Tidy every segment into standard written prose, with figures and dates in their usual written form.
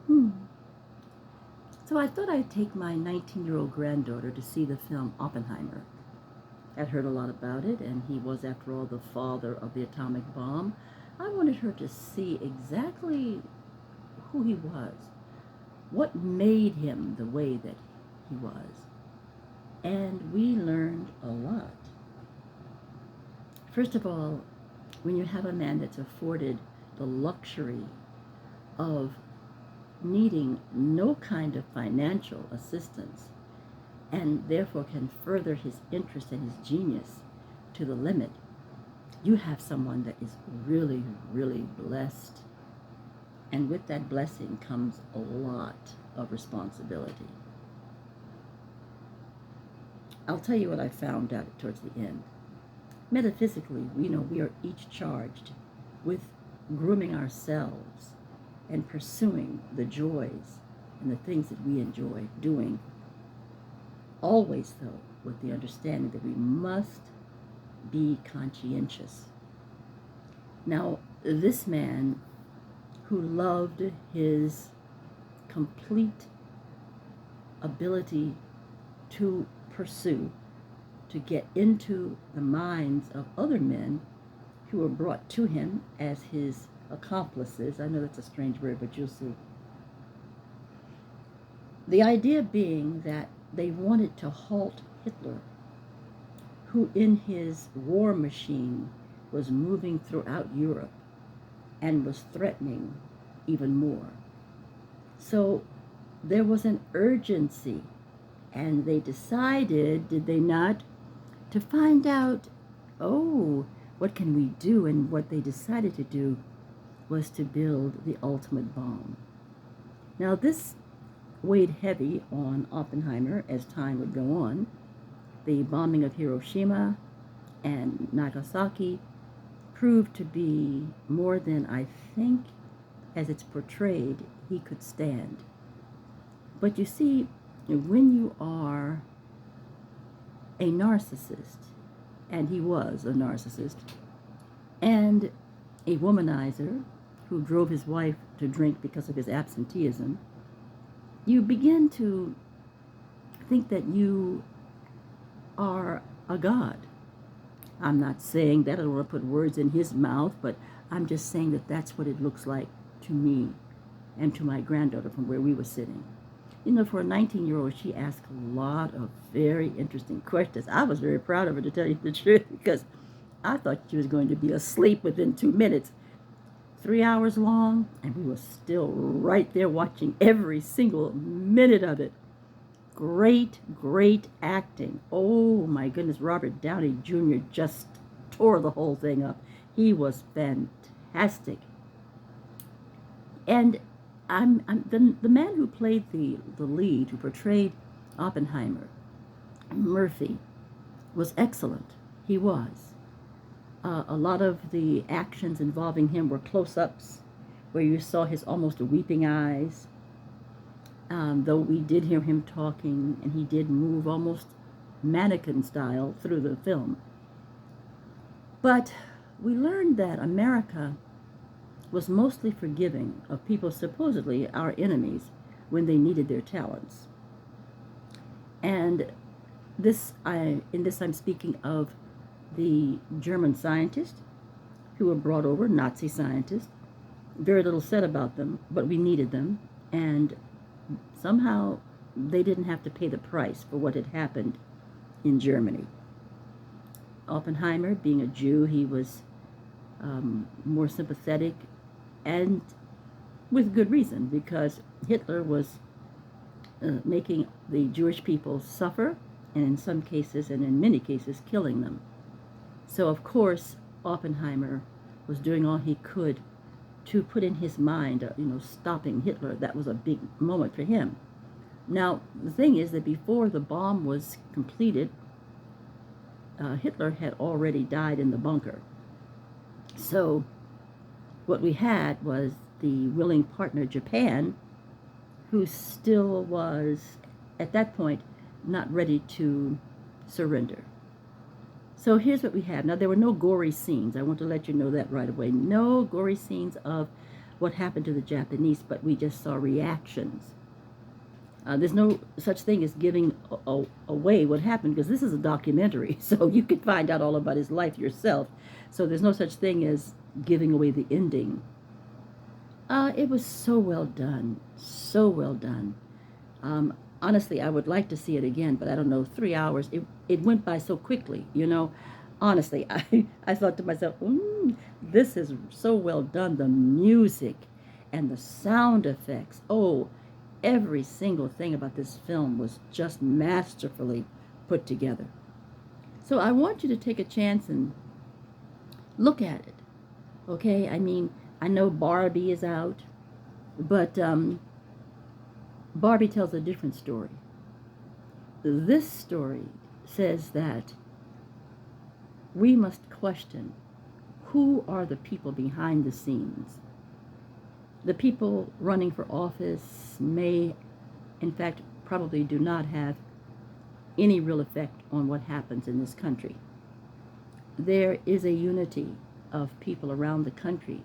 Hmm. So I thought I'd take my 19-year-old granddaughter to see the film Oppenheimer. I'd heard a lot about it, and he was, after all, the father of the atomic bomb. I wanted her to see exactly who he was, what made him the way that he was. And we learned a lot. First of all, when you have a man that's afforded the luxury of needing no kind of financial assistance and therefore can further his interest and his genius to the limit, you have someone that is really, really blessed. And with that blessing comes a lot of responsibility. I'll tell you what I found out towards the end. Metaphysically, we know we are each charged with grooming ourselves and pursuing the joys and the things that we enjoy doing. Always, though, with the understanding that we must be conscientious. Now, this man who loved his complete ability to pursue, to get into the minds of other men who were brought to him as his accomplices. I know that's a strange word, but you'll see. The idea being that they wanted to halt Hitler, who in his war machine was moving throughout Europe and was threatening even more. So there was an urgency, and they decided, did they not, to find out, oh, what can we do? And what they decided to do was to build the ultimate bomb. Now, this weighed heavy on Oppenheimer as time would go on. The bombing of Hiroshima and Nagasaki proved to be more than I think, as it's portrayed, he could stand. But you see, when you are a narcissist, and he was a narcissist, and a womanizer who drove his wife to drink because of his absenteeism, you begin to think that you are a god. I'm not saying that, I don't want to put words in his mouth, but I'm just saying that that's what it looks like to me and to my granddaughter from where we were sitting. You know, for a 19-year-old, she asked a lot of very interesting questions. I was very proud of her, to tell you the truth, because I thought she was going to be asleep within 2 minutes. 3 hours long, and we were still right there watching every single minute of it. Great, great acting. Oh my goodness, Robert Downey Jr. just tore the whole thing up. He was fantastic. And I'm the man who played the lead, who portrayed Oppenheimer, Murphy, was excellent. He was. A lot of the actions involving him were close-ups, where you saw his almost weeping eyes. Though we did hear him talking, and he did move almost mannequin style through the film. But we learned that America was mostly forgiving of people supposedly our enemies when they needed their talents. And in this I'm speaking of the German scientists who were brought over, Nazi scientists. Very little said about them, but we needed them, and somehow they didn't have to pay the price for what had happened in Germany. Oppenheimer, being a Jew, he was more sympathetic, and with good reason, because Hitler was making the Jewish people suffer, and in some cases, and in many cases, killing them. So, of course, Oppenheimer was doing all he could to put in his mind, stopping Hitler. That was a big moment for him. Now, the thing is that before the bomb was completed, Hitler had already died in the bunker. So what we had was the willing partner, Japan, who still was, at that point, not ready to surrender. So here's what we have. Now, there were no gory scenes. I want to let you know that right away. No gory scenes of what happened to the Japanese, but we just saw reactions. There's no such thing as giving away what happened, because this is a documentary, so you can find out all about his life yourself. So there's no such thing as giving away the ending. It was so well done, so well done. Honestly, I would like to see it again, but I don't know, 3 hours, it went by so quickly, you know. Honestly, I thought to myself, this is so well done. The music and the sound effects, oh, every single thing about this film was just masterfully put together. So I want you to take a chance and look at it, okay? I mean, I know Barbie is out, but Barbie tells a different story. This story says that we must question who are the people behind the scenes. The people running for office may, in fact, probably do not have any real effect on what happens in this country. There is a unity of people around the country,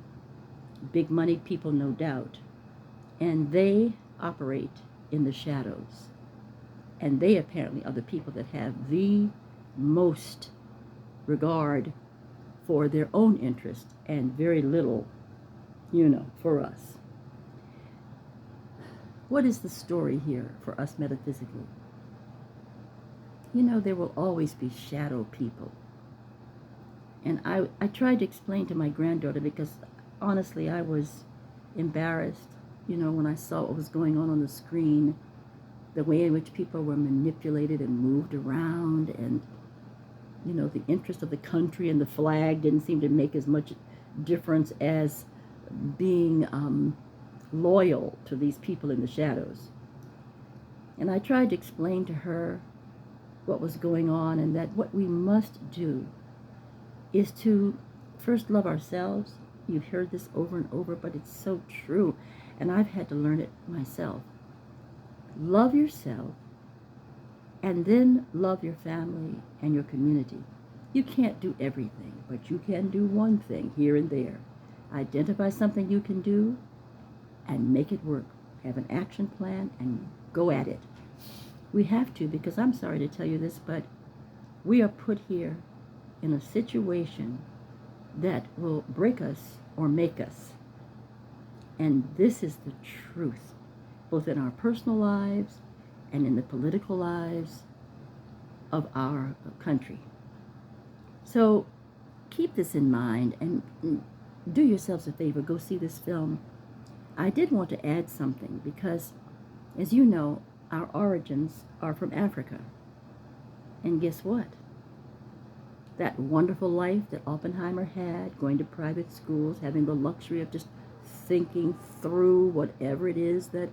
big money people, no doubt, and they operate in the shadows. And they apparently are the people that have the most regard for their own interest and very little, for us. What is the story here for us metaphysically? There will always be shadow people. And I tried to explain to my granddaughter, because honestly I was embarrassed, when I saw what was going on the screen, the way in which people were manipulated and moved around, and the interest of the country and the flag didn't seem to make as much difference as being loyal to these people in the shadows. And I tried to explain to her what was going on, and that what we must do is to first love ourselves. You've heard this over and over, but it's so true, and I've had to learn it myself. Love yourself, and then love your family and your community. You can't do everything, but you can do one thing here and there. Identify something you can do and make it work. Have an action plan and go at it. We have to, because I'm sorry to tell you this, but we are put here in a situation that will break us or make us. And this is the truth, both in our personal lives and in the political lives of our country. So keep this in mind, and do yourselves a favor, go see this film. I did want to add something, because, as you know, our origins are from Africa. And guess what? That wonderful life that Oppenheimer had, going to private schools, having the luxury of just thinking through whatever it is that,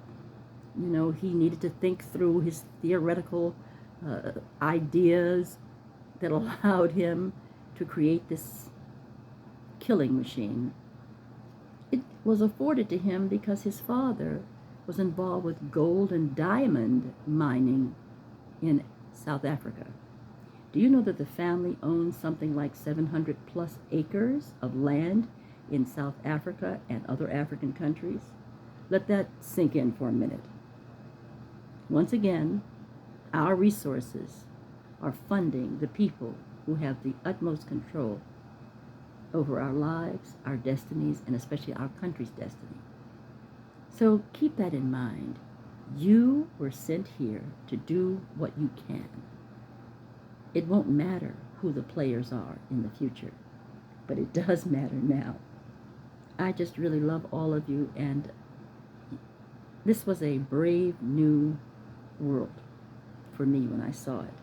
he needed to think through, his theoretical ideas that allowed him to create this killing machine. It was afforded to him because his father was involved with gold and diamond mining in South Africa. Do you know that the family owns something like 700 plus acres of land in South Africa and other African countries? Let that sink in for a minute. Once again, our resources are funding the people who have the utmost control over our lives, our destinies, and especially our country's destiny. So keep that in mind. You were sent here to do what you can. It won't matter who the players are in the future, but it does matter now. I just really love all of you, and this was a brave new world for me when I saw it.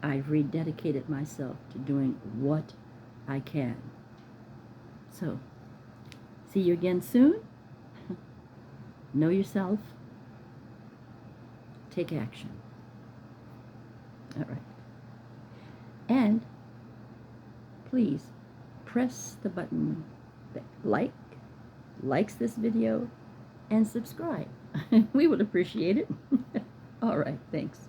I've rededicated myself to doing what I can. So, see you again soon. Know yourself. Take action. All right. And please press the button that likes this video, and subscribe. We would appreciate it. All right, thanks.